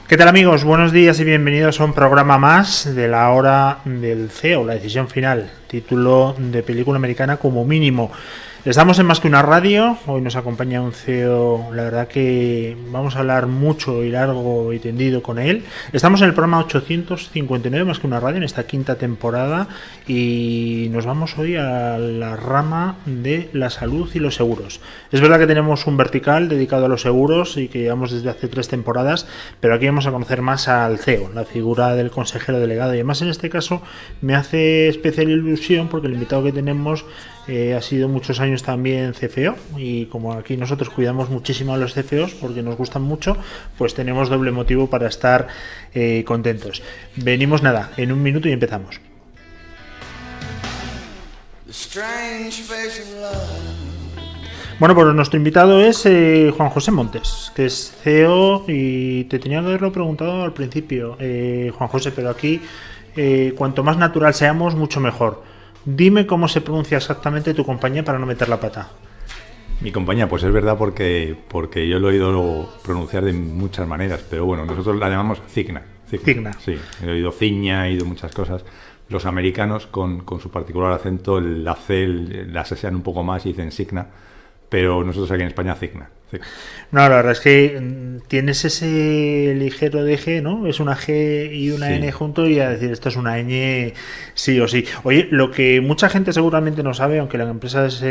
¿Qué tal, amigos? Buenos días y bienvenidos a un programa más de la hora del CEO, la decisión final, título de película americana como mínimo. Estamos en Más que una radio, hoy nos acompaña un CEO, la verdad que vamos a hablar mucho y largo y tendido con él. Estamos en el programa 859 Más que una radio, en esta quinta temporada, y nos vamos hoy a la rama de la salud y los seguros. Es verdad que tenemos un vertical dedicado a los seguros y que llevamos desde hace 3 temporadas, pero aquí vamos a conocer más al CEO, la figura del consejero delegado, y además en este caso me hace especial ilusión porque el invitado que tenemos ha sido muchos años también CFO, y como aquí nosotros cuidamos muchísimo a los CFOs porque nos gustan mucho, pues tenemos doble motivo para estar contentos. Venimos en un minuto y empezamos. Bueno, pues nuestro invitado es Juan José Montes, que es CEO, y te tenía que haberlo preguntado al principio, Juan José, pero aquí cuanto más natural seamos, mucho mejor. Dime cómo se pronuncia exactamente tu compañía para no meter la pata. Mi compañía, pues es verdad porque yo lo he oído pronunciar de muchas maneras, pero bueno, nosotros la llamamos Cigna. Cigna. Sí, he oído Ciña, he oído muchas cosas. Los americanos, con su particular acento, la C la asesan un poco más y dicen Cigna, pero nosotros aquí en España Cigna. No, la verdad es que tienes ese ligero deje, ¿no? Es una G y una N junto, y a decir, esto es una ñ sí o sí. Oye, lo que mucha gente seguramente no sabe, aunque la empresa es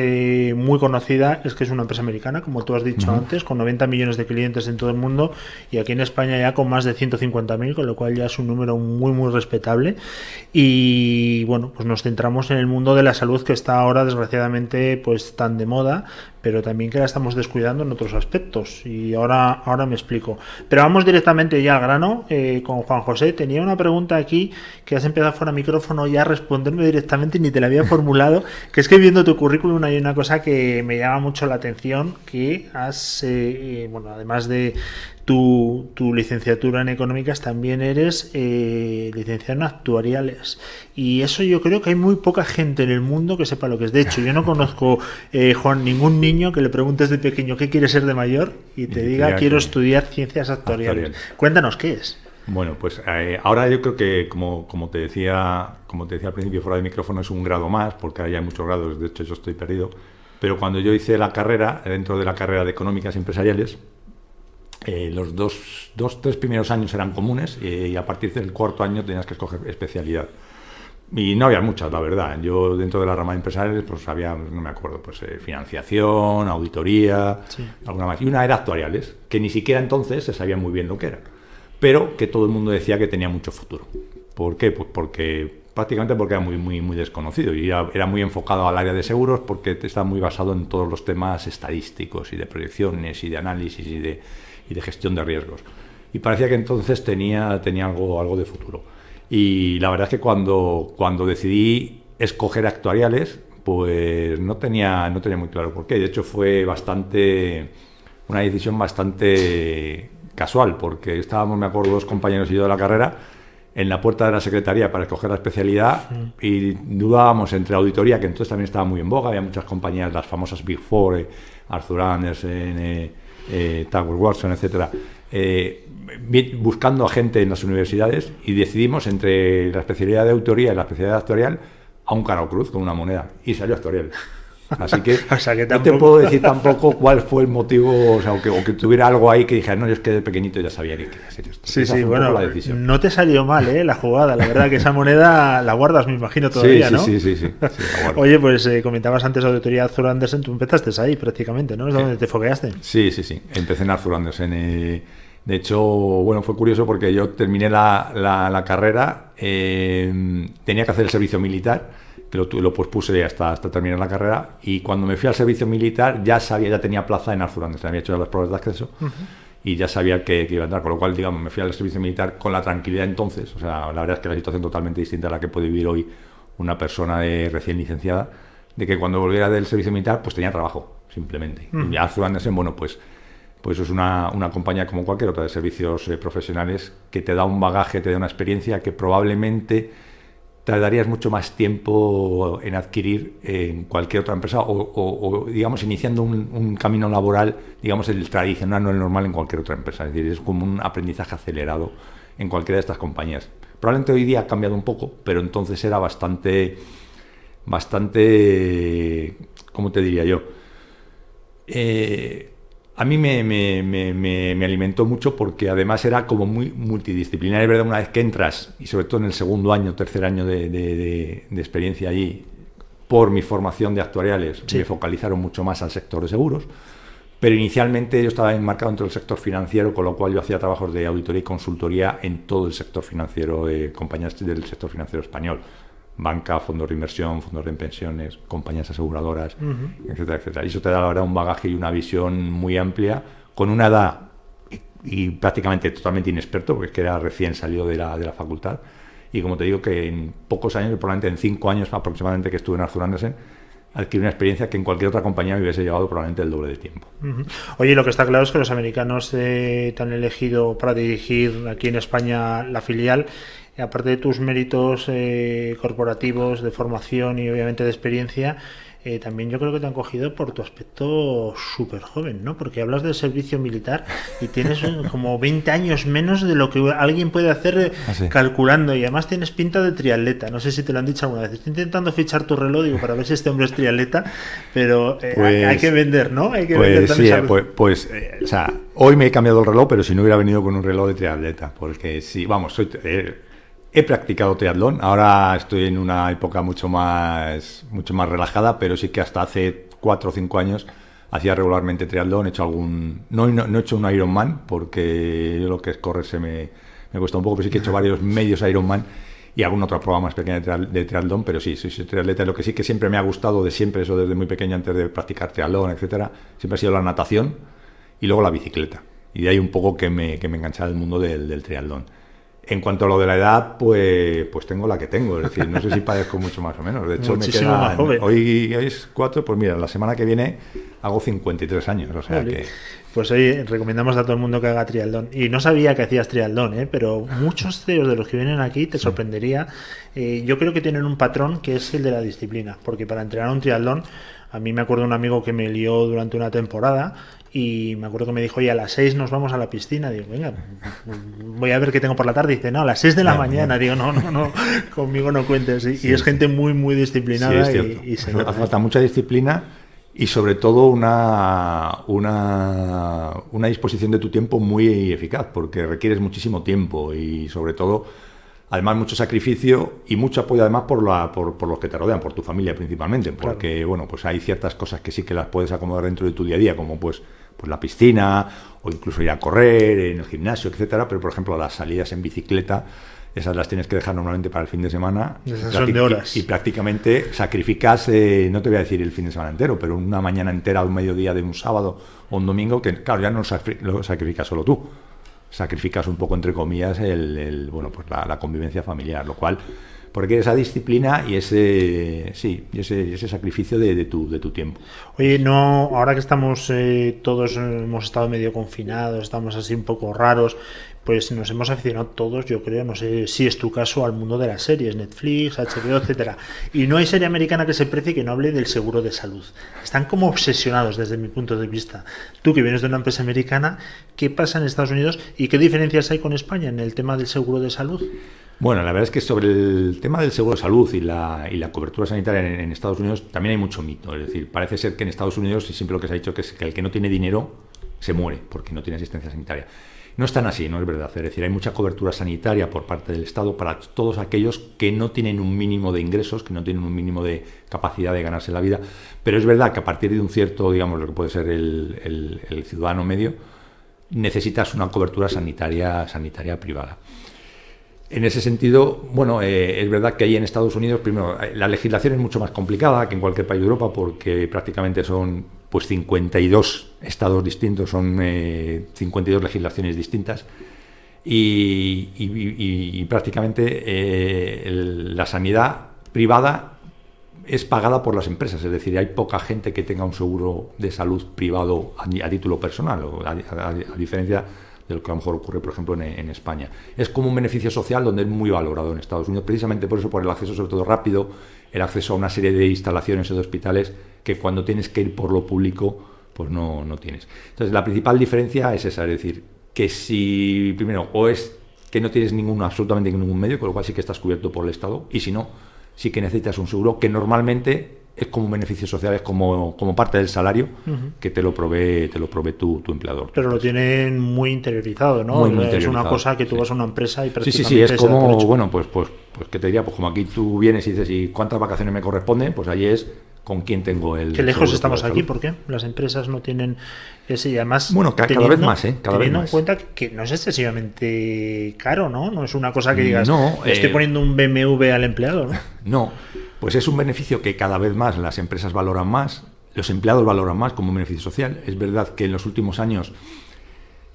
muy conocida, es que es una empresa americana, como tú has dicho antes, con 90 millones de clientes en todo el mundo, y aquí en España ya con más de 150.000, con lo cual ya es un número muy, muy respetable. Y bueno, pues nos centramos en el mundo de la salud, que está ahora, desgraciadamente, pues tan de moda, pero también que la estamos descuidando en otros aspectos, y ahora me explico. Pero vamos directamente ya al grano con Juan José. Tenía una pregunta aquí que has empezado fuera de micrófono ya a responderme directamente y ni te la había formulado, que es que viendo tu currículum hay una cosa que me llama mucho la atención, que has, bueno, además de tu licenciatura en económicas, también eres licenciado en actuariales, y eso yo creo que hay muy poca gente en el mundo que sepa lo que es. De hecho, yo no conozco, Juan, ningún niño que le preguntes de pequeño qué quiere ser de mayor y te diga quiero estudiar ciencias actuariales. Cuéntanos qué es. Bueno, pues ahora yo creo que como te decía al principio fuera de micrófono, es un grado más, porque hay muchos grados. De hecho, yo estoy perdido, pero cuando yo hice la carrera, dentro de la carrera de económicas empresariales, los tres primeros años eran comunes, y a partir del cuarto año tenías que escoger especialidad. Y no había muchas, la verdad. Yo dentro de la rama de empresariales pues había, no me acuerdo, pues financiación, auditoría, alguna más. Y una era actuariales, que ni siquiera entonces se sabía muy bien lo que era, pero que todo el mundo decía que tenía mucho futuro. ¿Por qué? Pues prácticamente porque era muy, muy, muy desconocido, y era muy enfocado al área de seguros, porque está muy basado en todos los temas estadísticos y de proyecciones y de análisis y de gestión de riesgos. Y parecía que entonces tenía algo de futuro. Y la verdad es que cuando decidí escoger actuariales, pues no tenía muy claro por qué. De hecho, fue una decisión bastante casual, porque estábamos, me acuerdo, 2 compañeros y yo de la carrera en la puerta de la secretaría para escoger la especialidad, y dudábamos entre auditoría, que entonces también estaba muy en boga, había muchas compañías, las famosas Big Four, Arthur Andersen, Towers Watson, etcétera, buscando a gente en las universidades, y decidimos entre la especialidad de auditoría y la especialidad actuarial a un cara o cruz con una moneda, y salió actuarial. Así que, o sea que no te puedo decir tampoco cuál fue el motivo, o que tuviera algo ahí que dijera, no, yo es que de pequeñito ya sabía que quería hacer esto. Sí, bueno, no te salió mal, la jugada. La verdad que esa moneda la guardas, me imagino, todavía, ¿no? Sí, Oye, pues comentabas antes auditoría Arthur Andersen, tú empezaste ahí prácticamente, ¿no? ¿Es donde te fogueaste? Sí. Empecé en Arthur Andersen. De hecho, bueno, fue curioso porque yo terminé la carrera, tenía que hacer el servicio militar, que lo pospuse hasta terminar la carrera, y cuando me fui al servicio militar ya tenía plaza en Arthur Andersen, había hecho ya las pruebas de acceso, y ya sabía que iba a entrar, con lo cual, digamos, me fui al servicio militar con la tranquilidad entonces. O sea, la verdad es que la situación totalmente distinta a la que puede vivir hoy una persona recién licenciada, de que cuando volviera del servicio militar pues tenía trabajo, simplemente. Y Arthur Andersen, bueno, pues es una compañía como cualquier otra de servicios profesionales, que te da un bagaje, te da una experiencia que probablemente tardarías mucho más tiempo en adquirir en cualquier otra empresa o digamos, iniciando un camino laboral, digamos, el tradicional, no el normal en cualquier otra empresa. Es decir, es como un aprendizaje acelerado en cualquiera de estas compañías. Probablemente hoy día ha cambiado un poco, pero entonces era bastante, ¿cómo te diría yo? A mí me alimentó mucho porque además era como muy multidisciplinario. Es verdad, una vez que entras, y sobre todo en el segundo año, tercer año de experiencia allí, por mi formación de actuariales, sí, me focalizaron mucho más al sector de seguros, pero inicialmente yo estaba enmarcado dentro del sector financiero, con lo cual yo hacía trabajos de auditoría y consultoría en todo el sector financiero, compañías del sector financiero español. Banca, fondos de inversión, fondos de pensiones, compañías aseguradoras, etcétera, etcétera. Y eso te da, la verdad, un bagaje y una visión muy amplia, con una edad y prácticamente totalmente inexperto, porque es que era recién salido de la facultad. Y como te digo, que en pocos años, probablemente en 5 años aproximadamente que estuve en Arthur Andersen, adquirí una experiencia que en cualquier otra compañía me hubiese llevado probablemente el doble de tiempo. Oye, lo que está claro es que los americanos te han elegido para dirigir aquí en España la filial. Aparte de tus méritos corporativos, de formación y obviamente de experiencia, también yo creo que te han cogido por tu aspecto súper joven, ¿no? Porque hablas del servicio militar y tienes como 20 años menos de lo que alguien puede hacer calculando, y además tienes pinta de triatleta. No sé si te lo han dicho alguna vez. Estoy intentando fichar tu reloj, digo, para ver si este hombre es triatleta, pero hay que vender, ¿no? Hay que vender también. O sea, hoy me he cambiado el reloj, pero si no hubiera venido con un reloj de triatleta, porque sí, vamos, he practicado triatlón, ahora estoy en una época mucho más relajada, pero sí que hasta hace 4 o 5 años hacía regularmente triatlón. He hecho no he hecho un Ironman, porque yo lo que es correr me cuesta un poco, pero sí que he hecho varios medios Ironman y algún otro prueba más pequeña de triatlón, pero sí, soy triatleta. Lo que sí que siempre me ha gustado de siempre, eso desde muy pequeño, antes de practicar triatlón, etcétera, siempre ha sido la natación y luego la bicicleta. Y de ahí un poco que me enganchaba el mundo del triatlón. En cuanto a lo de la edad, pues tengo la que tengo, es decir, no sé si parezco mucho más o menos. De hecho, muchísimo más joven. Hoy es 4, pues mira, la semana que viene hago 53 años, o sea que... Pues hoy recomendamos a todo el mundo que haga triatlón. Y no sabía que hacías triatlón, pero muchos CEOs de los que vienen aquí te sorprendería. Yo creo que tienen un patrón que es el de la disciplina, porque para entrenar un triatlón, a mí me acuerdo de un amigo que me lió durante una temporada. Y me acuerdo que me dijo, oye, a las 6 nos vamos a la piscina. Digo, venga, voy a ver qué tengo por la tarde. Dice, no, a las 6 de la mañana. Digo, no, conmigo no cuentes. Y es gente muy, muy disciplinada. Sí, y se nota. Hace falta mucha disciplina y sobre todo una disposición de tu tiempo muy eficaz, porque requieres muchísimo tiempo y sobre todo, además, mucho sacrificio y mucho apoyo además por los que te rodean, por tu familia principalmente, porque claro, bueno, pues hay ciertas cosas que sí que las puedes acomodar dentro de tu día a día, como pues la piscina o incluso ir a correr en el gimnasio, etcétera, pero por ejemplo las salidas en bicicleta, esas las tienes que dejar normalmente para el fin de semana. Esas son de horas. Y prácticamente sacrificas, no te voy a decir el fin de semana entero, pero una mañana entera, un mediodía de un sábado o un domingo, que claro, ya no lo sacrificas solo tú. Sacrificas un poco, entre comillas, la convivencia familiar, lo cual, porque esa disciplina y ese sacrificio de tu tiempo. Oye, no, ahora que estamos todos hemos estado medio confinados, estamos así un poco raros, pues nos hemos aficionado todos, yo creo, no sé si es tu caso, al mundo de las series, Netflix, HBO, etcétera. Y no hay serie americana que se precie que no hable del seguro de salud. Están como obsesionados desde mi punto de vista. Tú que vienes de una empresa americana, ¿qué pasa en Estados Unidos y qué diferencias hay con España en el tema del seguro de salud? Bueno, la verdad es que sobre el tema del seguro de salud y la cobertura sanitaria en Estados Unidos también hay mucho mito. Es decir, parece ser que en Estados Unidos, y siempre lo que se ha dicho, que es que el que no tiene dinero se muere porque no tiene asistencia sanitaria. No es tan así, no es verdad. Es decir, hay mucha cobertura sanitaria por parte del Estado para todos aquellos que no tienen un mínimo de ingresos, que no tienen un mínimo de capacidad de ganarse la vida. Pero es verdad que a partir de un cierto, digamos, lo que puede ser el ciudadano medio, necesitas una cobertura sanitaria privada. En ese sentido, bueno, es verdad que ahí en Estados Unidos, primero, la legislación es mucho más complicada que en cualquier país de Europa, porque prácticamente son 52 estados distintos, son 52 legislaciones distintas y prácticamente la sanidad privada es pagada por las empresas, es decir, hay poca gente que tenga un seguro de salud privado a título personal, o a diferencia de lo que a lo mejor ocurre, por ejemplo, en España. Es como un beneficio social donde es muy valorado en Estados Unidos, precisamente por eso, por el acceso sobre todo rápido, el acceso a una serie de instalaciones o de hospitales que cuando tienes que ir por lo público, pues no tienes. Entonces, la principal diferencia es esa, es decir, que si, primero, o es que no tienes absolutamente ningún medio, con lo cual sí que estás cubierto por el Estado, y si no, sí que necesitas un seguro que normalmente es como un beneficio social, es como parte del salario que te lo provee tu empleador. Pero lo tienen muy interiorizado, ¿no? Muy Es interiorizado, una cosa que tú vas a una empresa y prácticamente Sí, es como, bueno, pues que te diría, pues como aquí tú vienes y dices, ¿y cuántas vacaciones me corresponden? Pues allí es con quién tengo el... Qué lejos estamos aquí, ¿por qué? Las empresas no tienen ese, y además... Bueno, cada vez más, cada vez más. Teniendo en cuenta que no es excesivamente caro, ¿no? No es una cosa que digas, estoy poniendo un BMW al empleado, ¿no? No, pues es un beneficio que cada vez más las empresas valoran más, los empleados valoran más como un beneficio social. Es verdad que en los últimos años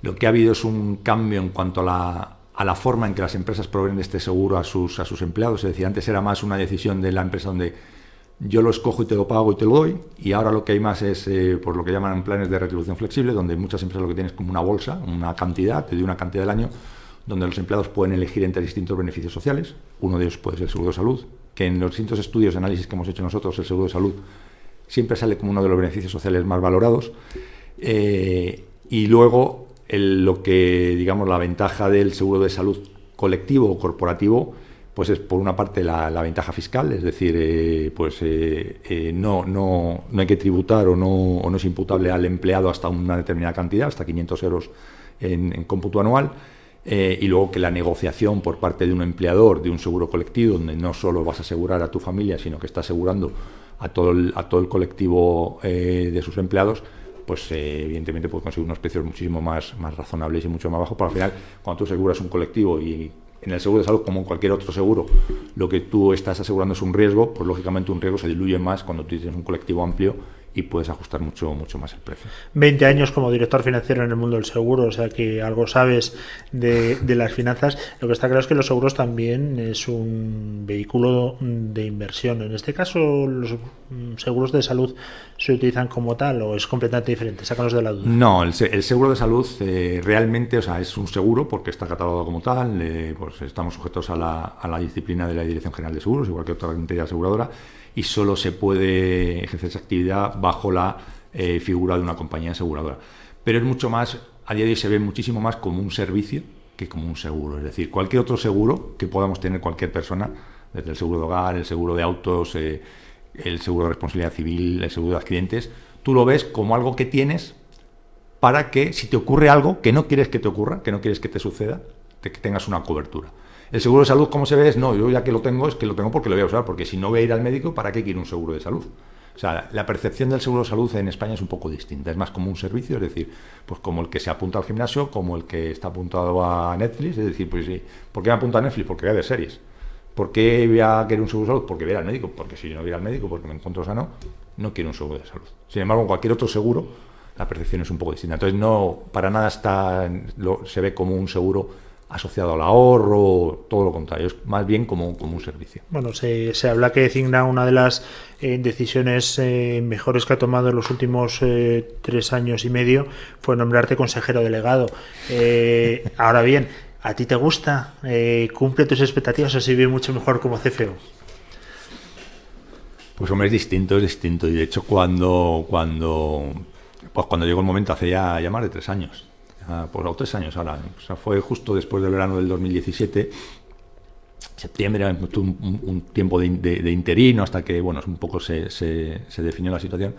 lo que ha habido es un cambio en cuanto a la forma en que las empresas proveen de este seguro a sus empleados. Es decir, antes era más una decisión de la empresa donde yo lo escojo y te lo pago y te lo doy, y ahora lo que hay más es por lo que llaman planes de retribución flexible, donde muchas empresas lo que tienen es como una bolsa, una cantidad, te doy una cantidad del año, donde los empleados pueden elegir entre distintos beneficios sociales. Uno de ellos puede ser el seguro de salud, que en los distintos estudios, análisis que hemos hecho nosotros, el seguro de salud siempre sale como uno de los beneficios sociales más valorados. Y luego lo que, digamos, la ventaja del seguro de salud colectivo o corporativo, pues es por una parte la ventaja fiscal, es decir, no hay que tributar o no es imputable al empleado hasta una determinada cantidad, hasta 500 euros en cómputo anual. Y luego que la negociación por parte de un empleador de un seguro colectivo, donde no solo vas a asegurar a tu familia, sino que está asegurando a todo el colectivo de sus empleados, pues evidentemente puede conseguir unos precios muchísimo más razonables y mucho más bajos. Pero al final, cuando tú aseguras un colectivo, y en el seguro de salud, como en cualquier otro seguro, lo que tú estás asegurando es un riesgo, pues lógicamente un riesgo se diluye más cuando tú tienes un colectivo amplio y puedes ajustar mucho más el precio. 20 años como director financiero en el mundo del seguro, o sea que algo sabes de las finanzas. Lo que está claro es que los seguros también es un vehículo de inversión. En este caso, ¿los seguros de salud se utilizan como tal o es completamente diferente? Sácanos de la duda. No, el seguro de salud realmente, o sea, es un seguro porque está catalogado como tal, pues estamos sujetos a la disciplina de la Dirección General de Seguros, igual que otra entidad aseguradora, y solo se puede ejercer esa actividad bajo la figura de una compañía aseguradora. Pero es mucho más, a día de hoy se ve muchísimo más como un servicio que como un seguro. Es decir, cualquier otro seguro que podamos tener cualquier persona, desde el seguro de hogar, el seguro de autos, el seguro de responsabilidad civil, el seguro de accidentes, tú lo ves como algo que tienes para que si te ocurre algo que no quieres que te ocurra, que no quieres que te suceda, que tengas una cobertura. El seguro de salud, ¿cómo se ve? Es no, yo ya que lo tengo, es que lo tengo porque lo voy a usar, porque si no voy a ir al médico, ¿para qué quiero un seguro de salud? O sea, la percepción del seguro de salud en España es un poco distinta, es más como un servicio, es decir, pues como el que se apunta al gimnasio, como el que está apuntado a Netflix, es decir, pues sí, ¿por qué me apunta a Netflix? Porque voy a ver series. ¿Por qué voy a querer un seguro de salud? Porque voy a ir al médico, porque si no voy al médico, porque me encuentro sano, no quiero un seguro de salud. Sin embargo, en cualquier otro seguro, la percepción es un poco distinta. Entonces, no, para nada se ve como un seguro asociado al ahorro, todo lo contrario, es más bien como un servicio. Bueno, se habla que Cigna, una de las decisiones mejores que ha tomado en los últimos 3 años y medio fue nombrarte consejero delegado. Ahora bien, ¿a ti te gusta? ¿Cumple tus expectativas o se vive mucho mejor como CFO? Pues hombre, es distinto. Y de hecho cuando llegó el momento, hace ya más de 3 años, pues 3 años ahora, o sea, fue justo después del verano del 2017, septiembre, un tiempo de interino hasta que, bueno, un poco se definió la situación.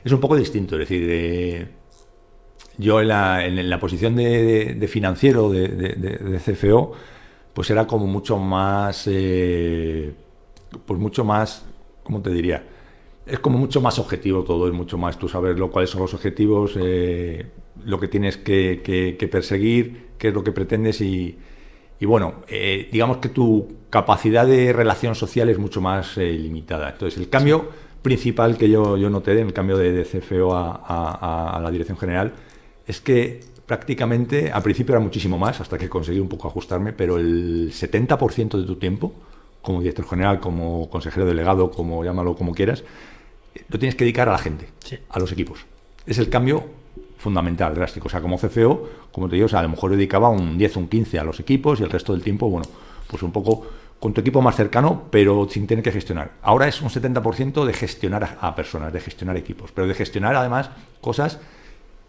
Es un poco distinto, es decir, yo en la posición de financiero de CFO, pues era como mucho más, ¿cómo te diría? Es como mucho más objetivo todo, es mucho más tú saber cuáles son los objetivos, lo que tienes que perseguir, qué es lo que pretendes y bueno, digamos que tu capacidad de relación social es mucho más limitada. Entonces, el cambio principal que yo noté en el cambio de CFO a la dirección general es que prácticamente, al principio era muchísimo más, hasta que conseguí un poco ajustarme, pero el 70% de tu tiempo, como director general, como consejero delegado, llámalo como quieras, lo tienes que dedicar a la gente, sí, a los equipos. Es el cambio fundamental, drástico. O sea, como CFO, como te digo, o sea, a lo mejor dedicaba un 10 o un 15 a los equipos y el resto del tiempo, bueno, pues un poco con tu equipo más cercano, pero sin tener que gestionar. Ahora es un 70% de gestionar a personas, de gestionar equipos, pero de gestionar además cosas,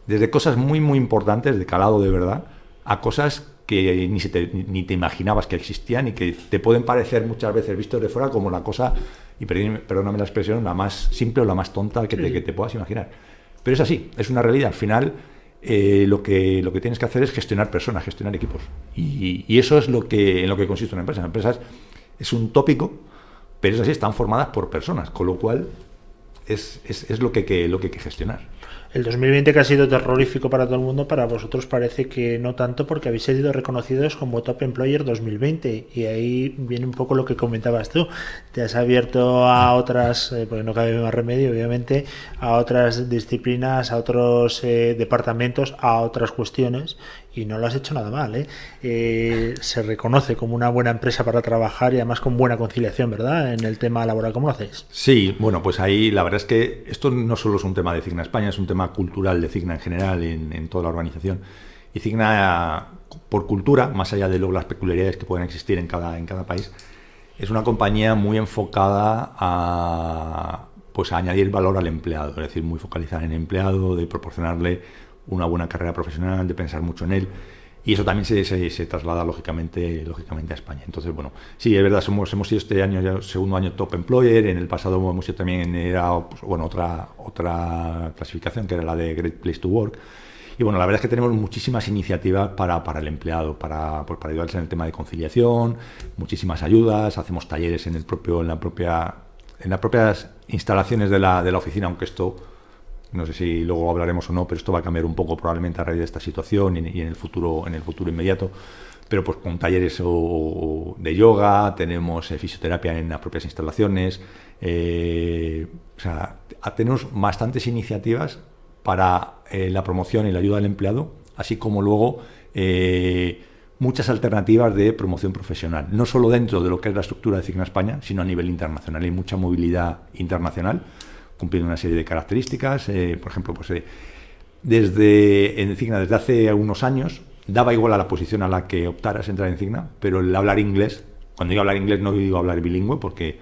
desde cosas muy, muy importantes, de calado de verdad, a cosas que ni te imaginabas que existían y que te pueden parecer muchas veces vistos de fuera como la cosa, y perdóname la expresión, la más simple o la más tonta que te puedas imaginar. Pero es así, es una realidad. Al final, lo que tienes que hacer es gestionar personas, gestionar equipos. Y eso es en lo que consiste una empresa. Una empresa es un tópico, pero es así, están formadas por personas, con lo cual es lo que hay que gestionar. El 2020, que ha sido terrorífico para todo el mundo, para vosotros parece que no tanto, porque habéis sido reconocidos como Top Employer 2020, y ahí viene un poco lo que comentabas tú. Te has abierto a otras, porque no cabe más remedio, obviamente, a otras disciplinas, a otros departamentos, a otras cuestiones, y no lo has hecho nada mal, ¿eh? Se reconoce como una buena empresa para trabajar y además con buena conciliación, ¿verdad? En el tema laboral, ¿cómo lo hacéis? Sí, bueno, pues ahí la verdad es que esto no solo es un tema de Cigna España, es un tema cultural de Cigna en general, en toda la organización. Y Cigna, por cultura, más allá de luego las peculiaridades que pueden existir en cada país, es una compañía muy enfocada a añadir valor al empleado, es decir, muy focalizada en el empleado, de proporcionarle una buena carrera profesional, de pensar mucho en él, y eso también se traslada lógicamente a España. Entonces, bueno, sí, es verdad, hemos sido este año ya segundo año Top Employer, en el pasado hemos sido también otra clasificación que era la de Great Place to Work. Y bueno, la verdad es que tenemos muchísimas iniciativas para el empleado, para ayudarles en el tema de conciliación, muchísimas ayudas, hacemos talleres en las propias instalaciones de la oficina, aunque esto no sé si luego hablaremos o no, pero esto va a cambiar un poco probablemente a raíz de esta situación y en el futuro inmediato. Pero pues con talleres de yoga, tenemos fisioterapia en las propias instalaciones, tenemos bastantes iniciativas para la promoción y la ayuda al empleado, así como luego muchas alternativas de promoción profesional, no solo dentro de lo que es la estructura de Cigna España, sino a nivel internacional. Hay mucha movilidad internacional, cumpliendo una serie de características. Por ejemplo, desde hace unos años daba igual a la posición a la que optaras entrar en Cigna, pero el hablar inglés, cuando digo hablar inglés no digo hablar bilingüe, porque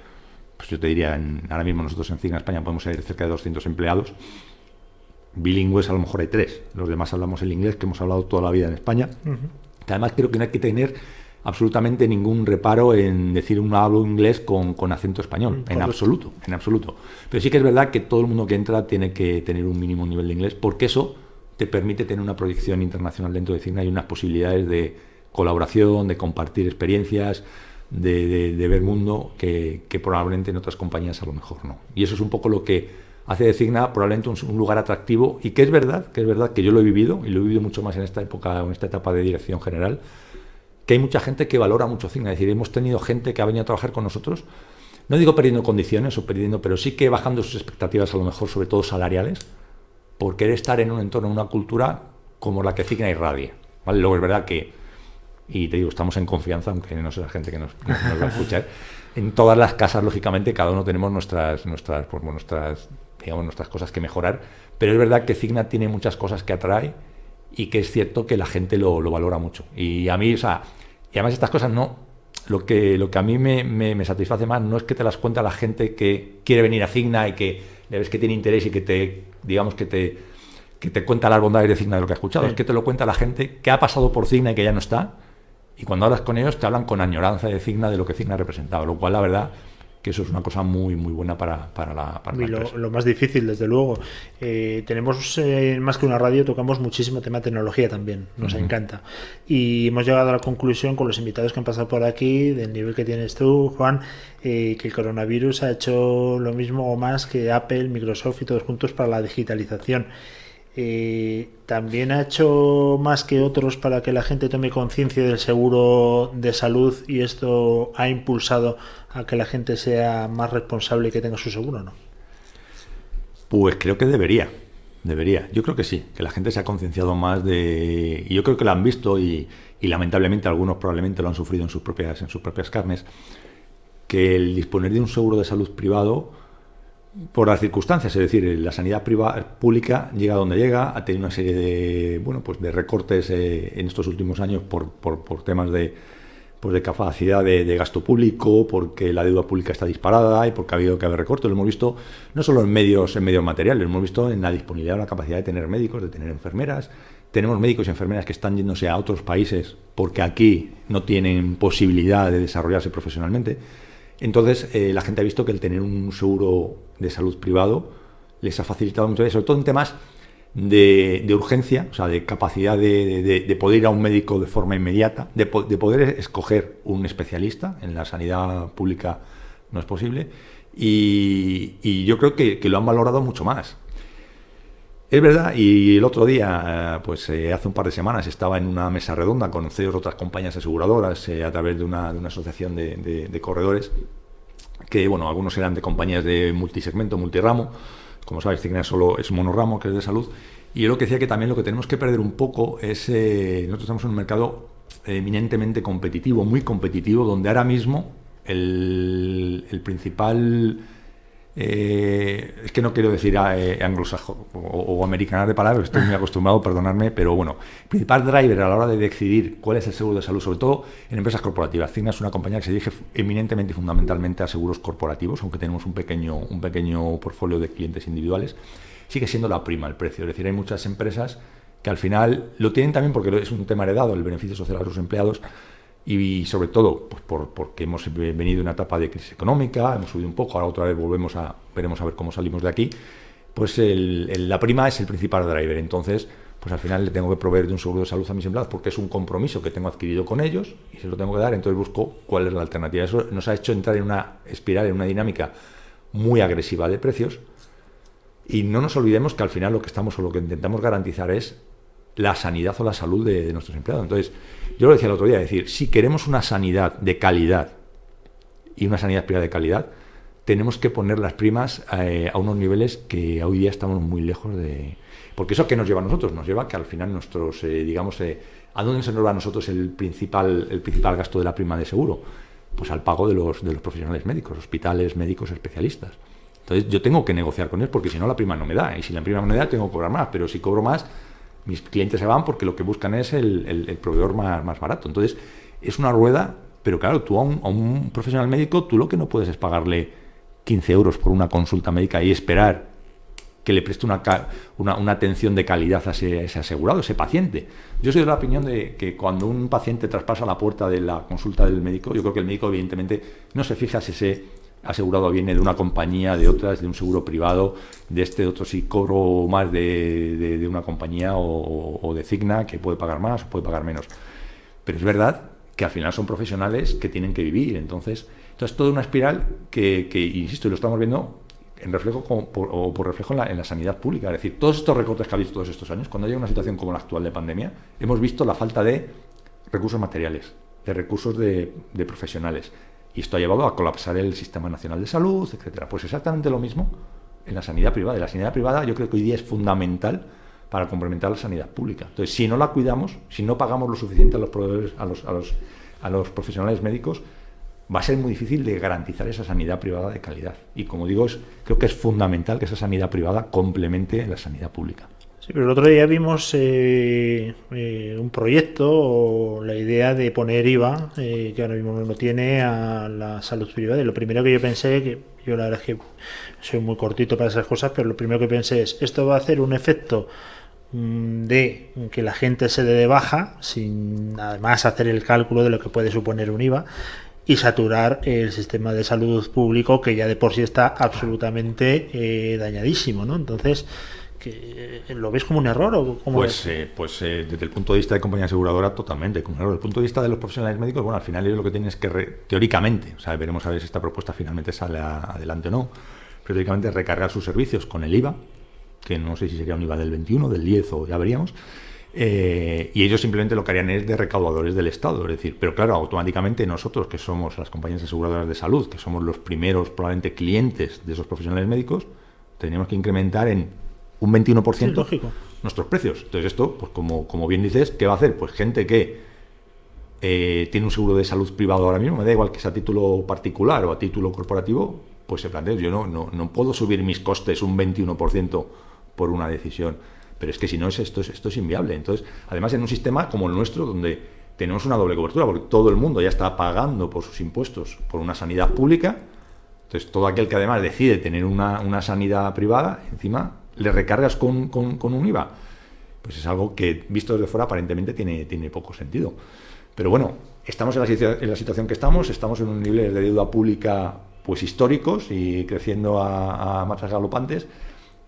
pues yo te diría, ahora mismo nosotros en Cigna España podemos ser cerca de 200 empleados, bilingües a lo mejor hay 3, los demás hablamos el inglés, que hemos hablado toda la vida en España. Además creo que no hay que tener absolutamente ningún reparo en decir hablo inglés con acento español, en absoluto. Pero sí que es verdad que todo el mundo que entra tiene que tener un mínimo nivel de inglés, porque eso te permite tener una proyección internacional dentro de Cigna y unas posibilidades de colaboración, de compartir experiencias, de ver mundo que probablemente en otras compañías a lo mejor no. Y eso es un poco lo que hace de Cigna probablemente un lugar atractivo, y que es verdad que yo lo he vivido, y lo he vivido mucho más en esta época, en esta etapa de dirección general, que hay mucha gente que valora mucho Cigna. Es decir, hemos tenido gente que ha venido a trabajar con nosotros, no digo perdiendo condiciones pero sí que bajando sus expectativas, a lo mejor sobre todo salariales, por querer estar en un entorno, en una cultura como la que Cigna irradia, ¿vale? Luego es verdad que, y te digo, estamos en confianza, aunque no sea la gente que nos va a escuchar, en todas las casas, lógicamente, cada uno tenemos nuestras cosas que mejorar, pero es verdad que Cigna tiene muchas cosas que atrae, y que es cierto que la gente lo valora mucho. Y a mí, y además estas cosas no, lo que a mí me satisface más no es que te las cuente la gente que quiere venir a Cigna y que le ves que tiene interés y que te cuenta las bondades de Cigna de lo que ha escuchado. Sí. Es que te lo cuenta la gente que ha pasado por Cigna y que ya no está, y cuando hablas con ellos te hablan con añoranza de Cigna, de lo que Cigna representaba, lo cual la verdad que eso es una cosa muy muy buena para la empresa. Lo más difícil, desde luego. Tenemos más que una radio, tocamos muchísimo tema de tecnología también, nos encanta, y hemos llegado a la conclusión con los invitados que han pasado por aquí, del nivel que tienes tú, Juan, que el coronavirus ha hecho lo mismo o más que Apple, Microsoft y todos juntos para la digitalización. También ha hecho más que otros para que la gente tome conciencia del seguro de salud, y esto ha impulsado a que la gente sea más responsable y que tenga su seguro, ¿no? Pues creo que debería. Yo creo que sí, que la gente se ha concienciado más y yo creo que lo han visto y lamentablemente algunos probablemente lo han sufrido en sus propias carnes, que el disponer de un seguro de salud privado por las circunstancias, es decir, la sanidad pública llega donde llega, ha tenido una serie de, bueno, pues de recortes en estos últimos años por temas de capacidad de gasto público, porque la deuda pública está disparada y porque ha habido que haber recortes. Lo hemos visto no solo en medios materiales, lo hemos visto en la disponibilidad o la capacidad de tener médicos, de tener enfermeras. Tenemos médicos y enfermeras que están yéndose a otros países porque aquí no tienen posibilidad de desarrollarse profesionalmente. Entonces, la gente ha visto que el tener un seguro de salud privado les ha facilitado mucho, sobre todo en temas de urgencia, o sea, de capacidad de poder ir a un médico de forma inmediata, de poder escoger un especialista. En la sanidad pública no es posible, y yo creo que lo han valorado mucho más. Es verdad, y el otro día, hace un par de semanas, estaba en una mesa redonda con CEOs de otras compañías aseguradoras a través de una asociación de corredores, que, bueno, algunos eran de compañías de multisegmento, multiramo. Como sabes, Cigna solo es monoramo, que es de salud. Y yo lo que decía que también lo que tenemos que perder un poco es, nosotros estamos en un mercado eminentemente competitivo, muy competitivo, donde ahora mismo el principal... es que no quiero decir anglosajón o americana de palabras, estoy muy acostumbrado, perdonadme, pero bueno, el principal driver a la hora de decidir cuál es el seguro de salud, sobre todo en empresas corporativas. Cigna es una compañía que se dirige eminentemente y fundamentalmente a seguros corporativos, aunque tenemos un pequeño portfolio de clientes individuales. Sigue siendo la prima el precio, es decir, hay muchas empresas que al final lo tienen también porque es un tema heredado, el beneficio social a sus empleados. Y sobre todo, pues porque hemos venido de una etapa de crisis económica, hemos subido un poco, ahora otra vez veremos a ver cómo salimos de aquí, pues la prima es el principal driver. Entonces, pues al final le tengo que proveer de un seguro de salud a mis empleados porque es un compromiso que tengo adquirido con ellos y se lo tengo que dar, entonces busco cuál es la alternativa. Eso nos ha hecho entrar en una espiral, en una dinámica muy agresiva de precios, y no nos olvidemos que al final lo que intentamos garantizar es la sanidad o la salud de nuestros empleados. Entonces, yo lo decía el otro día, es decir, si queremos una sanidad de calidad y una sanidad privada de calidad, tenemos que poner las primas a unos niveles que hoy día estamos muy lejos de... Porque eso, ¿qué nos lleva a nosotros? Nos lleva a que al final nuestros, ¿a dónde se nos va a nosotros el principal gasto de la prima de seguro? Pues al pago de los profesionales médicos, hospitales, médicos, especialistas. Entonces, yo tengo que negociar con ellos porque si no la prima no me da. Y si la prima no me da, tengo que cobrar más. Pero si cobro más, mis clientes se van porque lo que buscan es el proveedor más barato. Entonces, es una rueda, pero claro, tú a un profesional médico, tú lo que no puedes es pagarle 15 euros por una consulta médica y esperar que le preste una atención de calidad a ese asegurado, ese paciente. Yo soy de la opinión de que cuando un paciente traspasa la puerta de la consulta del médico, yo creo que el médico evidentemente no se fija si ese asegurado viene de una compañía, de otras, de un seguro privado, de otro sí cobro más de una compañía o de Cigna, que puede pagar más o puede pagar menos. Pero es verdad que al final son profesionales que tienen que vivir. Entonces toda una espiral que insisto, y lo estamos viendo en reflejo por reflejo en la sanidad pública. Es decir, todos estos recortes que ha habido todos estos años, cuando llega una situación como la actual de pandemia, hemos visto la falta de recursos materiales, de recursos de profesionales. Y esto ha llevado a colapsar el Sistema Nacional de Salud, etcétera. Pues exactamente lo mismo en la sanidad privada. Y la sanidad privada yo creo que hoy día es fundamental para complementar la sanidad pública. Entonces, si no la cuidamos, si no pagamos lo suficiente a los proveedores, a los profesionales médicos, va a ser muy difícil de garantizar esa sanidad privada de calidad. Y como digo, creo que es fundamental que esa sanidad privada complemente la sanidad pública. Sí, pero el otro día vimos un proyecto o la idea de poner IVA, que ahora mismo no lo tiene, a la salud privada. Y lo primero que yo pensé, que yo la verdad es que soy muy cortito para esas cosas, pero lo primero que pensé es, esto va a hacer un efecto de que la gente se dé de baja, sin además hacer el cálculo de lo que puede suponer un IVA, y saturar el sistema de salud público, que ya de por sí está absolutamente dañadísimo, ¿no? Entonces, ¿lo ves como un error o cómo? Desde el punto de vista de compañía aseguradora, totalmente. Desde el punto de vista de los profesionales médicos, bueno, al final ellos lo que tienen es que, teóricamente, o sea, veremos a ver si esta propuesta finalmente sale adelante o no, pero teóricamente recargar sus servicios con el IVA, que no sé si sería un IVA del 21, del 10 o ya veríamos, y ellos simplemente lo que harían es de recaudadores del Estado, es decir, pero claro, automáticamente nosotros, que somos las compañías aseguradoras de salud, que somos los primeros probablemente clientes de esos profesionales médicos, tendríamos que incrementar en un 21% sí, nuestros precios. Entonces esto, pues como bien dices, ¿qué va a hacer? Pues gente que tiene un seguro de salud privado ahora mismo, me da igual que sea a título particular o a título corporativo, pues se plantea, yo no puedo subir mis costes un 21% por una decisión, pero es que si no, esto es inviable. Entonces, además en un sistema como el nuestro, donde tenemos una doble cobertura, porque todo el mundo ya está pagando por sus impuestos por una sanidad pública, entonces todo aquel que además decide tener una sanidad privada, encima le recargas con un IVA, pues es algo que, visto desde fuera, aparentemente tiene poco sentido. Pero bueno, estamos en la situación que estamos en unos niveles de deuda pública pues históricos y creciendo a marchas galopantes,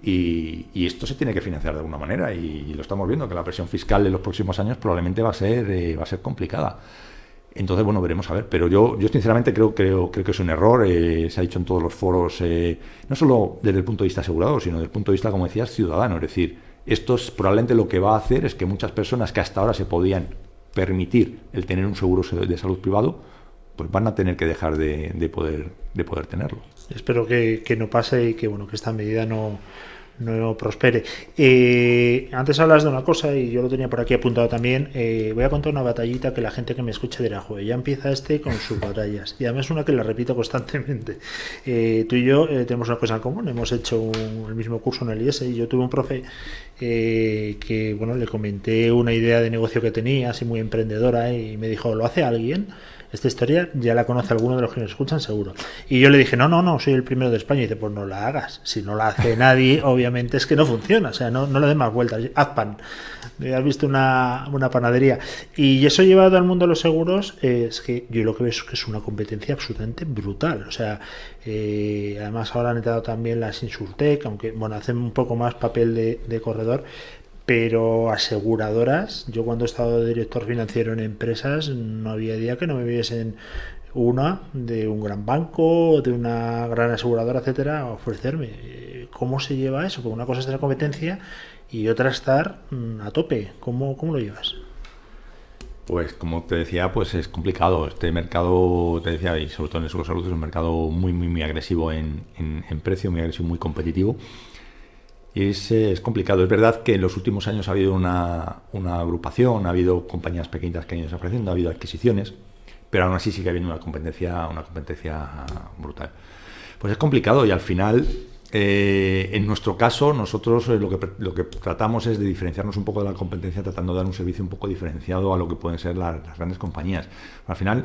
y esto se tiene que financiar de alguna manera, y lo estamos viendo, que la presión fiscal en los próximos años probablemente va a ser complicada. Entonces, bueno, veremos a ver. Pero yo sinceramente creo que es un error. Se ha dicho en todos los foros, no solo desde el punto de vista asegurador, sino desde el punto de vista, como decías, ciudadano. Es decir, esto es probablemente lo que va a hacer es que muchas personas que hasta ahora se podían permitir el tener un seguro de salud privado, pues van a tener que dejar de poder tenerlo. Espero que no pase y que esta medida no prospere. Antes hablas de una cosa y yo lo tenía por aquí apuntado también. Voy a contar una batallita que la gente que me escucha dirá, joder, ya empieza con sus batallas, y además una que la repito constantemente. Tú y yo tenemos una cosa en común, hemos hecho el mismo curso en el IES, y yo tuve un profe que le comenté una idea de negocio que tenía, así muy emprendedora, y me dijo, ¿lo hace alguien? Esta historia ya la conoce alguno de los que nos escuchan, seguro. Y yo le dije, no, soy el primero de España. Y dice, pues no la hagas. Si no la hace nadie, obviamente es que no funciona. O sea, no le des más vueltas. Haz pan. Has visto una panadería. Y eso llevado al mundo de los seguros, es que yo lo que veo es que es una competencia absolutamente brutal. O sea, además ahora han entrado también las Insurtech, aunque, hacen un poco más papel de corredor. Pero aseguradoras, yo cuando he estado de director financiero en empresas, no había día que no me viesen una de un gran banco, de una gran aseguradora, etcétera, a ofrecerme. ¿Cómo se lleva eso? Porque una cosa es la competencia y otra estar a tope. ¿Cómo lo llevas? Pues como te decía, pues es complicado. Este mercado, te decía, y sobre todo en el seguro de salud, es un mercado muy, muy, muy agresivo en precio, muy agresivo, muy competitivo. Y es complicado. Es verdad que en los últimos años ha habido una agrupación, ha habido compañías pequeñas que han ido desapareciendo, ha habido adquisiciones, pero aún así sigue habiendo una competencia brutal. Pues es complicado, y al final, en nuestro caso, nosotros lo que tratamos es de diferenciarnos un poco de la competencia, tratando de dar un servicio un poco diferenciado a lo que pueden ser las grandes compañías. Al final,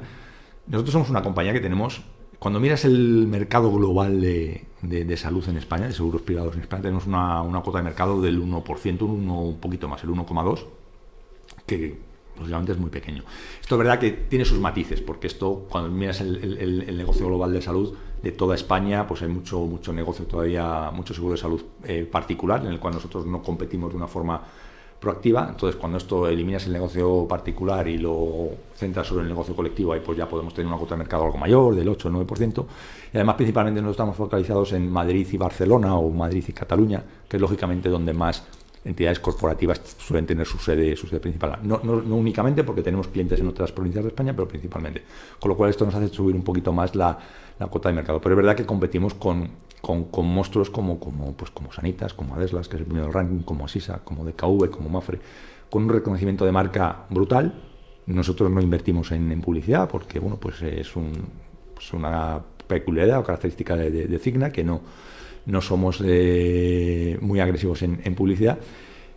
nosotros somos una compañía que tenemos... Cuando miras el mercado global de salud en España, de seguros privados en España, tenemos una cuota de mercado del 1%, un poquito más, el 1,2%, que lógicamente es muy pequeño. Esto es verdad que tiene sus matices, porque esto, cuando miras el negocio global de salud de toda España, pues hay mucho negocio todavía, mucho seguro de salud particular, en el cual nosotros no competimos de una forma proactiva. Entonces, cuando esto eliminas el negocio particular y lo centras sobre el negocio colectivo, ahí pues ya podemos tener una cuota de mercado algo mayor, del 8 o 9%. Y además, principalmente, nosotros estamos focalizados en Madrid y Barcelona, o Madrid y Cataluña, que es lógicamente donde más entidades corporativas suelen tener su sede principal. No únicamente porque tenemos clientes en otras provincias de España, pero principalmente. Con lo cual, esto nos hace subir un poquito más la cuota de mercado. Pero es verdad que competimos con monstruos como Sanitas, como Adeslas, que es el primero del ranking, como Asisa, como DKV, como Mafre, con un reconocimiento de marca brutal. Nosotros no invertimos en publicidad porque, pues es una peculiaridad o característica de Cigna, que no somos muy agresivos en publicidad.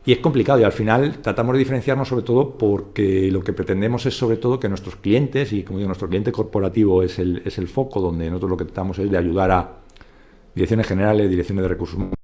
Y es complicado, y al final tratamos de diferenciarnos, sobre todo porque lo que pretendemos es sobre todo que nuestros clientes, y como digo, nuestro cliente corporativo es el foco, donde nosotros lo que tratamos es de ayudar a direcciones generales, direcciones de recursos humanos,